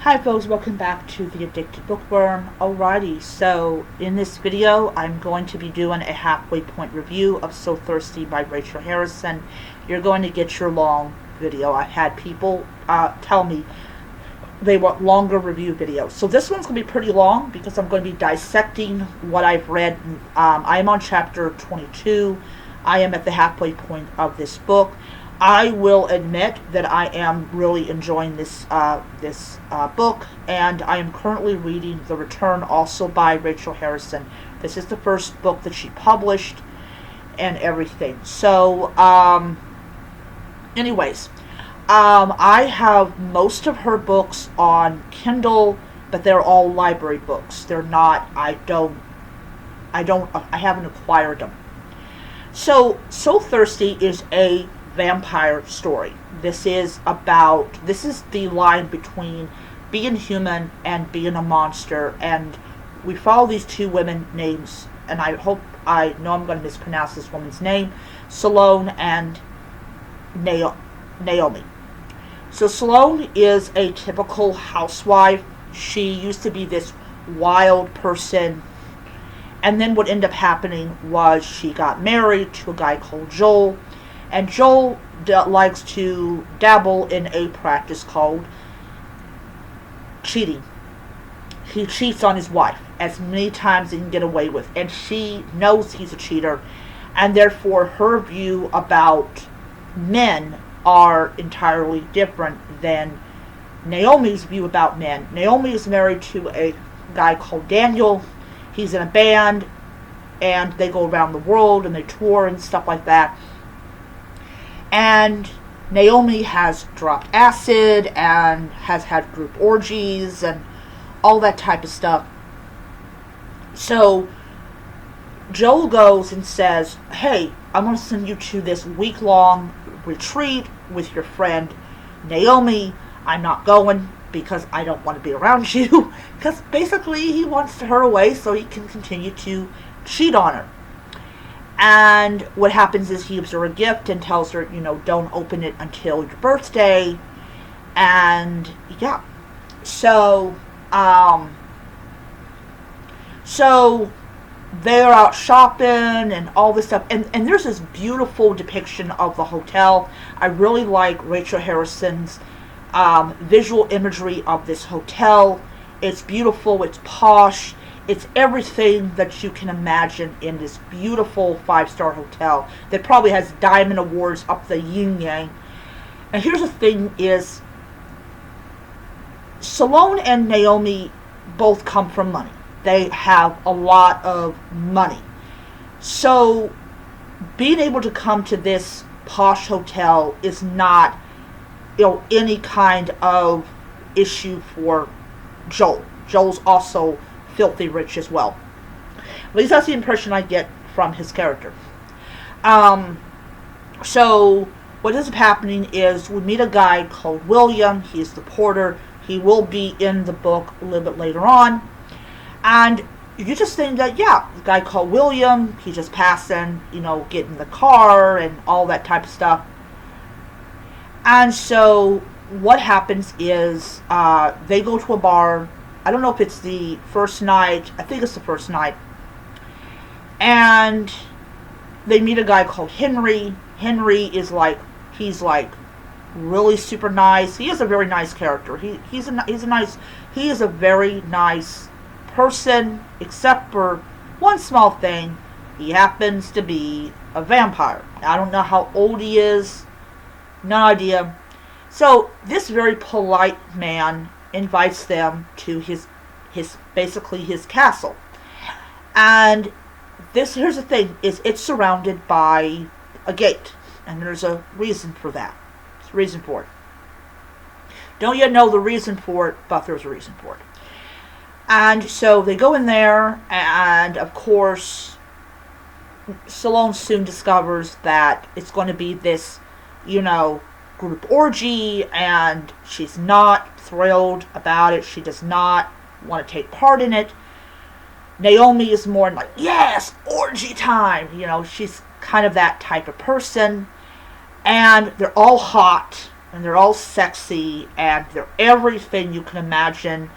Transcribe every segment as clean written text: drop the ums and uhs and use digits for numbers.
Hi folks, welcome back to The Addicted Bookworm. Alrighty, so in this video I'm going to be doing a halfway point review of So Thirsty by Rachel Harrison. You're going to get your long video. I've had people tell me they want longer review videos. So this one's going to be pretty long because I'm going to be dissecting what I've read. I am on chapter 22. I am at the halfway point of this book. I will admit that I am really enjoying this book, and I am currently reading The Return, also by Rachel Harrison. This is the first book that she published and everything. So, anyways, I have most of her books on Kindle, but they're all library books. They're not, I haven't acquired them. So Thirsty is a vampire story. This is the line between being human and being a monster, and we follow these two women names, and I know I'm going to mispronounce this woman's name, Salome and Naomi. So Salome is a typical housewife. She used to be this wild person, and then what ended up happening was she got married to a guy called Joel. And Joel likes to dabble in a practice called cheating. He cheats on his wife as many times as he can get away with. And she knows he's a cheater. And therefore her view about men are entirely different than Naomi's view about men. Naomi is married to a guy called Daniel. He's in a band. And they go around the world and they tour and stuff like that. And Naomi has dropped acid and has had group orgies and all that type of stuff. So Joel goes and says, hey, I'm going to send you to this week-long retreat with your friend Naomi. I'm not going because I don't want to be around you. Because basically he wants her away so he can continue to cheat on her. And what happens is he gives her a gift and tells her, don't open it until your birthday. And yeah. So they're out shopping and all this stuff. And there's this beautiful depiction of the hotel. I really like Rachel Harrison's visual imagery of this hotel. It's beautiful, it's posh. It's everything that you can imagine in this beautiful 5-star hotel that probably has diamond awards up the yin-yang. And here's the thing is, Salome and Naomi both come from money. They have a lot of money. So being able to come to this posh hotel is not, any kind of issue for Joel. Joel's also filthy rich as well. At least that's the impression I get from his character. So what is happening is we meet a guy called William. He's the porter. He will be in the book a little bit later on. And you just think that, the guy called William, he's just passing, get in the car and all that type of stuff. And so what happens is they go to a bar. I don't know if it's the first night. I think it's the first night. And they meet a guy called Henry. Henry is he's really super nice. He is a very nice character. He is a very nice person, except for one small thing. He happens to be a vampire. I don't know how old he is. No idea. So this very polite man invites them to his castle. And here's the thing, is it's surrounded by a gate. And there's a reason for that. There's a reason for it. Don't yet know the reason for it, but there's a reason for it. And so they go in there, and of course Salome soon discovers that it's going to be this, group orgy, and she's not thrilled about it. She does not want to take part in it. Naomi is more like, yes, orgy time. She's kind of that type of person. And they're all hot. and they're all sexy, and they're everything you can imagine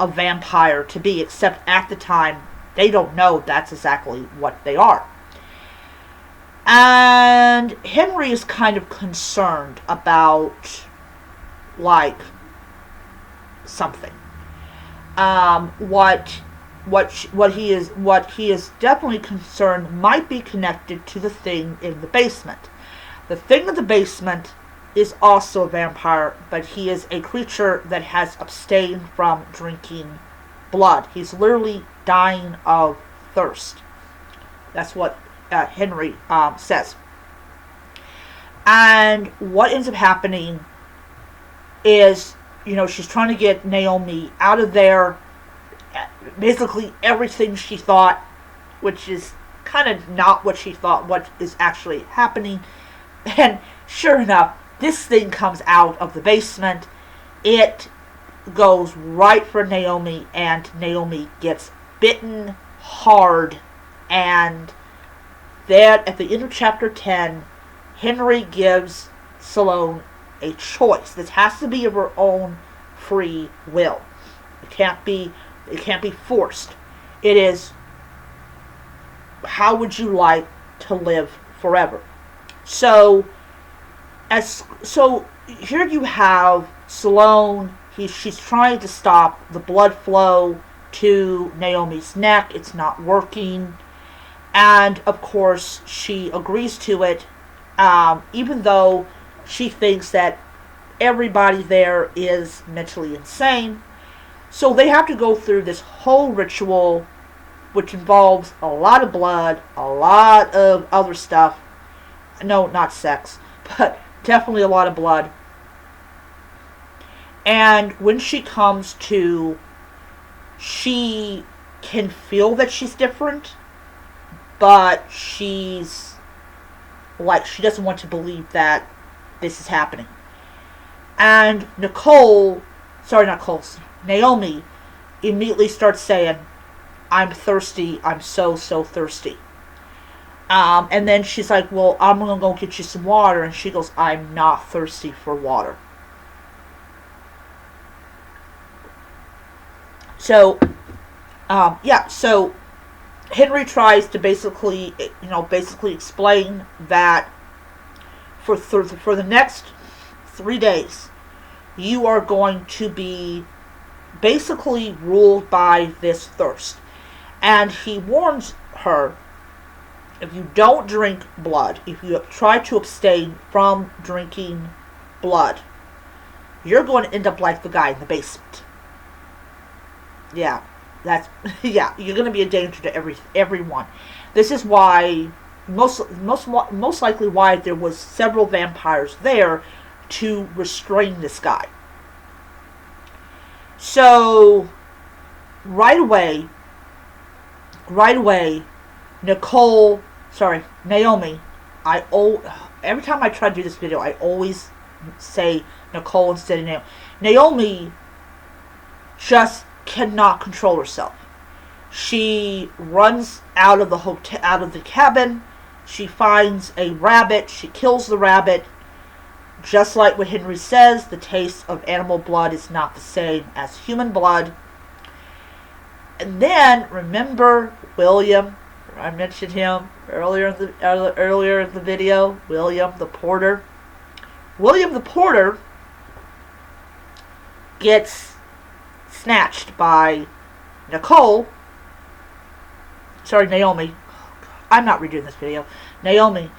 a vampire to be, except at the time they don't know that's exactly what they are. And Henry is kind of concerned about, like, something. What he is definitely concerned might be connected to the thing in the basement. The thing in the basement is also a vampire, but he is a creature that has abstained from drinking blood. He's literally dying of thirst. That's what Henry says. And what ends up happening is, she's trying to get Naomi out of there. Basically everything she thought, which is kind of not what she thought, what is actually happening. And sure enough, this thing comes out of the basement. It goes right for Naomi, and Naomi gets bitten hard. And then at the end of chapter 10, Henry gives Salome a choice. This has to be of her own free will. It can't be forced. It is, how would you like to live forever? So here you have Salome. She's trying to stop the blood flow to Naomi's neck. It's not working. And of course she agrees to it, even though she thinks that everybody there is mentally insane. So they have to go through this whole ritual, which involves a lot of blood, a lot of other stuff. No, not sex, but definitely a lot of blood. And when she comes to, she can feel that she's different, but she's like, she doesn't want to believe that this is happening. And Naomi immediately starts saying, I'm thirsty, I'm so thirsty. And then she's like, well, I'm going to go get you some water. And she goes, I'm not thirsty for water. So, so Henry tries to basically explain that for the next 3 days, you are going to be basically ruled by this thirst. And he warns her, if you don't drink blood, if you try to abstain from drinking blood, you're going to end up like the guy in the basement. Yeah, you're going to be a danger to everyone. This is why, most likely why there was several vampires there to restrain this guy. So, right away, Naomi, every time I try to do this video, I always say Nicole instead of Naomi. Naomi just cannot control herself. She runs out of the cabin. She finds a rabbit. She kills the rabbit. Just like what Henry says, the taste of animal blood is not the same as human blood. And then, remember William? I mentioned him earlier in the video. William the porter. William the porter gets snatched by Naomi. I'm not redoing this video. Naomi.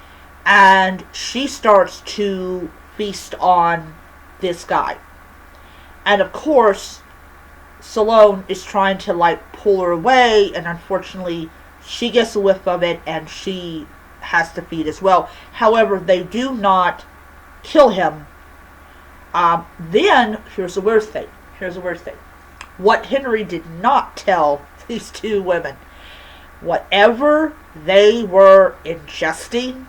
And she starts to feast on this guy. And of course, Salome is trying to pull her away, and unfortunately she gets a whiff of it and she has to feed as well. However, they do not kill him. Then, here's the weird thing. What Henry did not tell these two women, whatever they were ingesting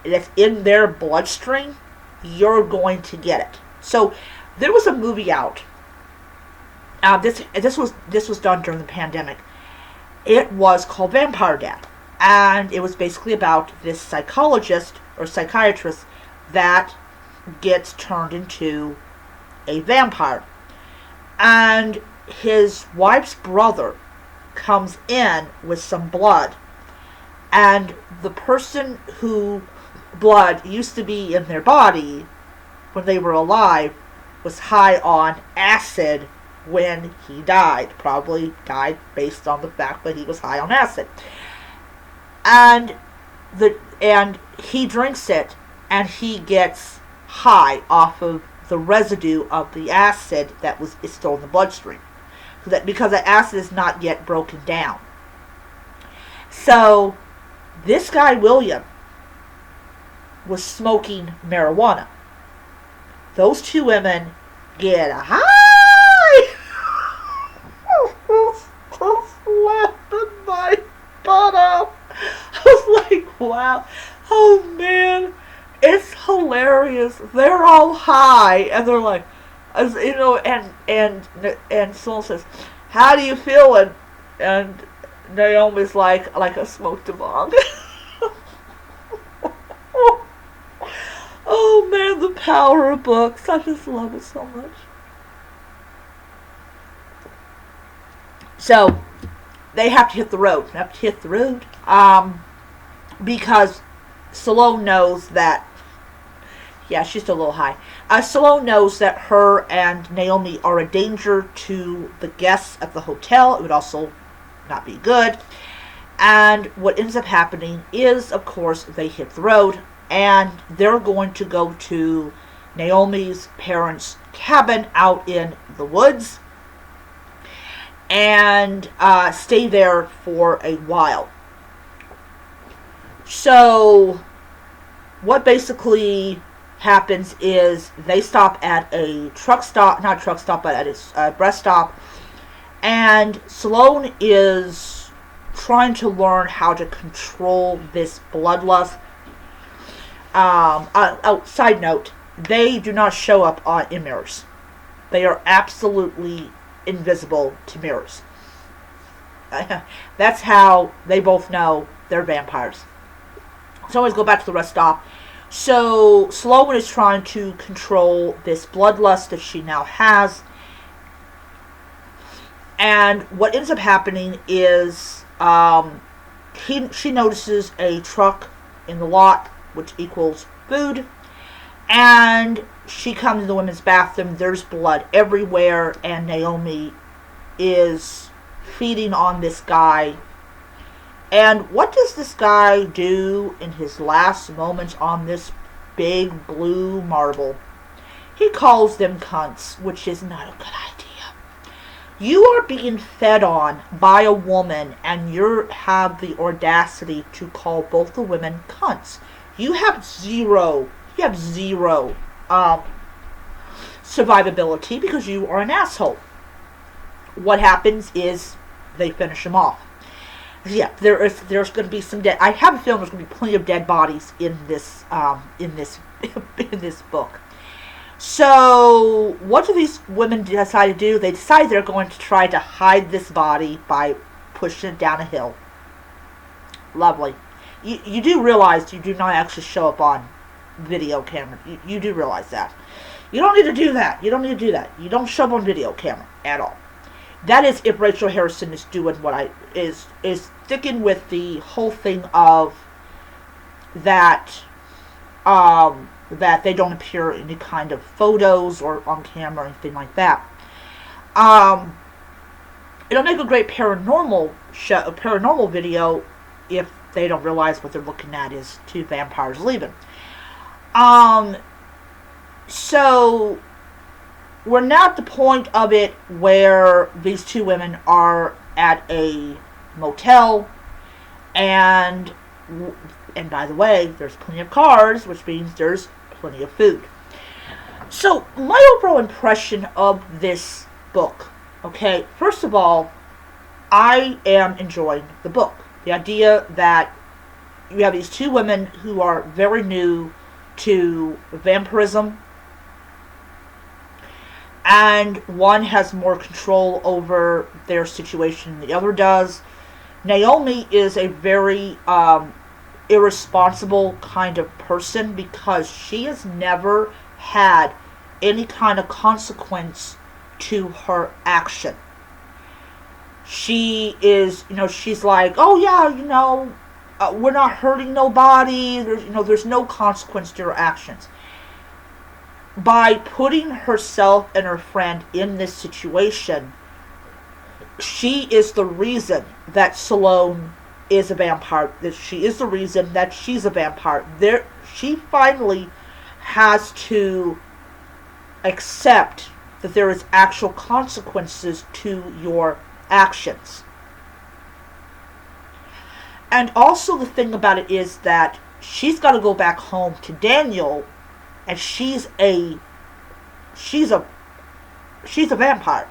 that's in their bloodstream, you're going to get it. So there was a movie out. This was done during the pandemic. It was called Vampire Dad, and it was basically about this psychologist or psychiatrist that gets turned into a vampire. And his wife's brother comes in with some blood. And the person who blood used to be in their body when they were alive was high on acid when he died. Probably died based on the fact that he was high on acid. And he drinks it, and he gets high off of the residue of the acid that is still in the bloodstream. Because the acid is not yet broken down. So, this guy, William, was smoking marijuana. Those two women get high. Just laughing my butt off. I was like, wow. Oh, man. It's hilarious. They're all high. And they're like, and someone says, how do you feel? And Naomi's like I smoked a bong. Oh man, the power of books. I just love it so much. So, they have to hit the road. Because Salome knows that, yeah, she's still a little high. Salome knows that her and Naomi are a danger to the guests at the hotel. It would also not be good. And what ends up happening is, of course, they hit the road, and they're going to go to Naomi's parents' cabin out in the woods and stay there for a while. So, what basically happens is they stop at a truck stop, not truck stop, but at a rest stop, and Salome is trying to learn how to control this bloodlust. Side note, they do not show up in mirrors. They are absolutely invisible to mirrors. That's how they both know they're vampires. So always go back to the rest stop. So Salome is trying to control this bloodlust that she now has. And what ends up happening is she notices a truck in the lot, which equals food. And she comes to the women's bathroom. There's blood everywhere. And Naomi is feeding on this guy. And what does this guy do in his last moments on this big blue marble? He calls them cunts, which is not a good idea. You are being fed on by a woman, and you have the audacity to call both the women cunts. You have zero survivability because you are an asshole. What happens is they finish him off. Yeah, there's going to be some dead. I have a feeling there's going to be plenty of dead bodies in this in this book. So, what do these women decide to do? They decide they're going to try to hide this body by pushing it down a hill. Lovely. You do realize you do not actually show up on video camera. You do realize that. You don't need to do that. You don't show up on video camera at all. That is if Rachel Harrison is doing what is sticking with the whole thing of that that they don't appear in any kind of photos or on camera or anything like that. It'll make a great paranormal video if they don't realize what they're looking at is two vampires leaving. So we're now at the point of it where these two women are at a motel, and by the way, there's plenty of cars, which means there's plenty of food. So my overall impression of this book, okay, first of all, I am enjoying the book. The idea that you have these two women who are very new to vampirism, and one has more control over their situation than the other does. Naomi is a very irresponsible kind of person because she has never had any kind of consequence to her action. She is, she's like, oh yeah, we're not hurting nobody. There's no consequence to her actions. By putting herself and her friend in this situation, she is the reason that Salome is a vampire. That she is the reason that she's a vampire. She finally has to accept that there is actual consequences to your actions. And also the thing about it is that she's got to go back home to Daniel, and she's a vampire.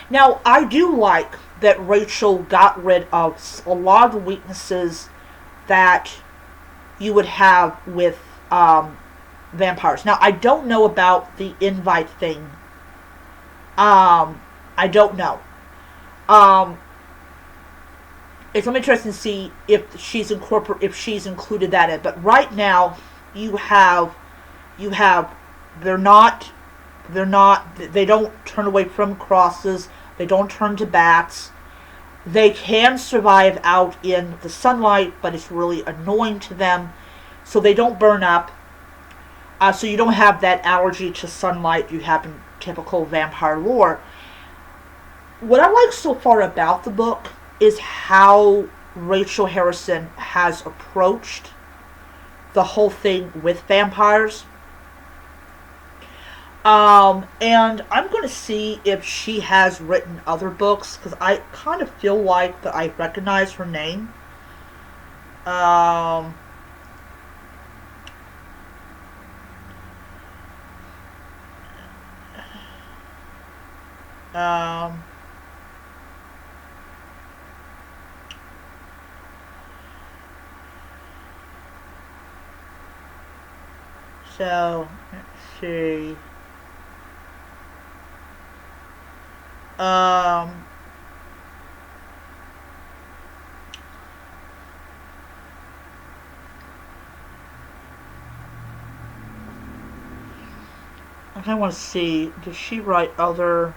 Now, I do like that Rachel got rid of a lot of the weaknesses that you would have with vampires. Now, I don't know about the invite thing. I don't know. It's interesting to see if she's included that in. But right now, they don't turn away from crosses. They don't turn to bats. They can survive out in the sunlight, but it's really annoying to them. So they don't burn up. So you don't have that allergy to sunlight you have in typical vampire lore. What I like so far about the book is how Rachel Harrison has approached the whole thing with vampires. And I'm going to see if she has written other books, because I kind of feel like that I recognize her name. So, let's see. I want to see, does she write other...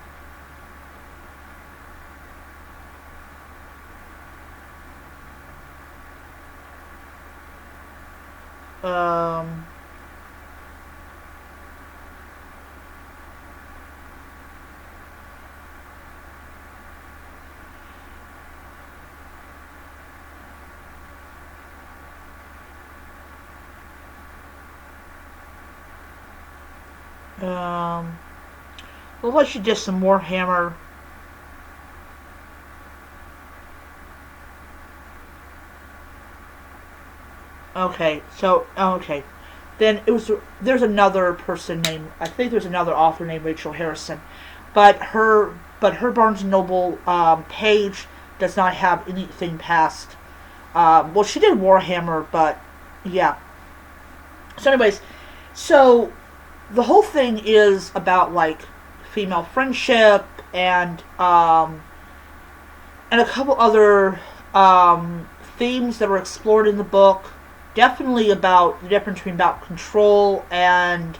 looks like she did some more Hammer. Okay, then there's another person named, I think there's another author named Rachel Harrison, but her Barnes and Noble page does not have anything past. Well, she did Warhammer, but yeah. So, anyways, the whole thing is about like female friendship and a couple other themes that are explored in the book. Definitely about the difference between about control and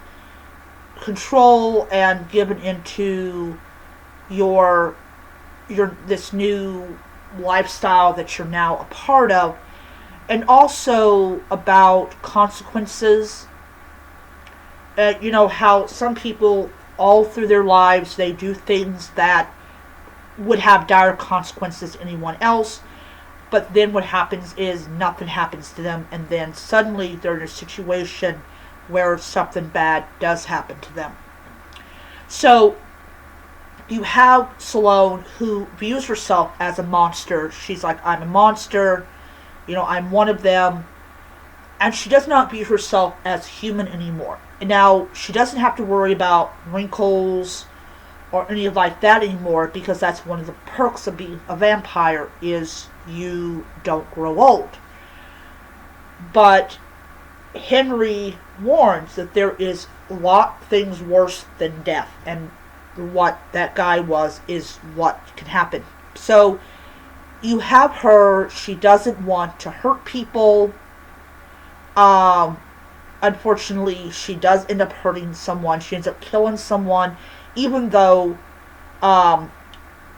given into your this new lifestyle that you're now a part of, and also about consequences. How some people all through their lives they do things that would have dire consequences to anyone else, but then what happens is nothing happens to them, and then suddenly they're in a situation where something bad does happen to them. So you have Salome, who views herself as a monster. She's like, I'm a monster, I'm one of them, and she does not view herself as human anymore. And now she doesn't have to worry about wrinkles or any like that anymore, because that's one of the perks of being a vampire, is you don't grow old. But Henry warns that there is a lot of things worse than death, and what that guy was is what can happen. So you have her, she doesn't want to hurt people, unfortunately, she does end up hurting someone. She ends up killing someone, even though, um,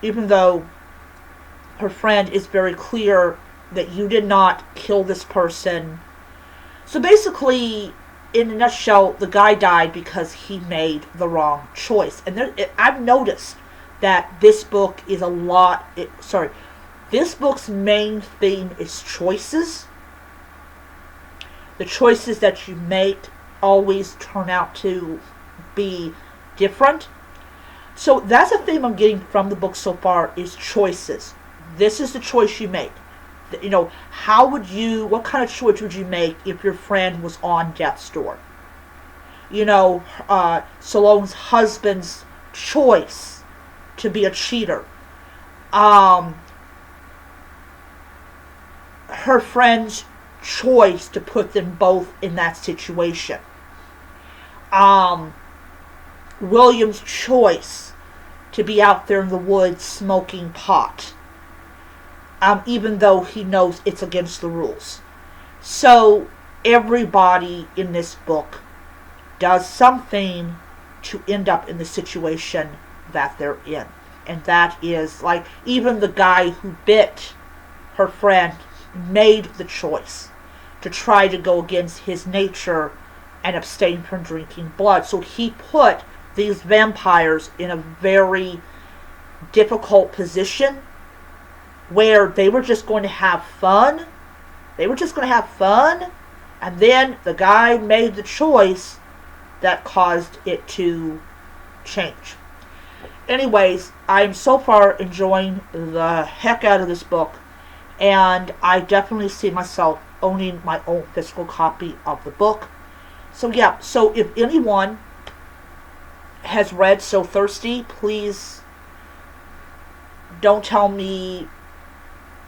even though her friend is very clear that you did not kill this person. So basically, in a nutshell, the guy died because he made the wrong choice. And I've noticed that this book is this book's main theme is choices. The choices that you make always turn out to be different. So that's a theme I'm getting from the book so far, is choices. This is the choice you make. You know, what kind of choice would you make if your friend was on death's door? You know, Salone's husband's choice to be a cheater. Her friend's choice to put them both in that situation. William's choice to be out there in the woods smoking pot. Even though he knows it's against the rules. So everybody in this book does something to end up in the situation that they're in. And that is, like, even the guy who bit her friend made the choice to try to go against his nature and abstain from drinking blood. So he put these vampires in a very difficult position where they were just going to have fun. And then the guy made the choice that caused it to change. Anyways, I'm so far enjoying the heck out of this book, and I definitely see myself owning my own physical copy of the book. So yeah, so if anyone has read So Thirsty, please don't tell me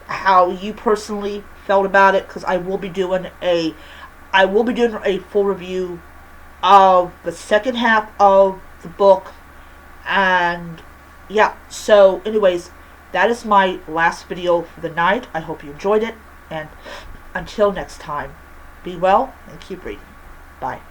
how you personally felt about it, because I will be doing a full review of the second half of the book. And yeah, so anyways, that is my last video for the night. I hope you enjoyed it, and until next time, be well and keep reading. Bye.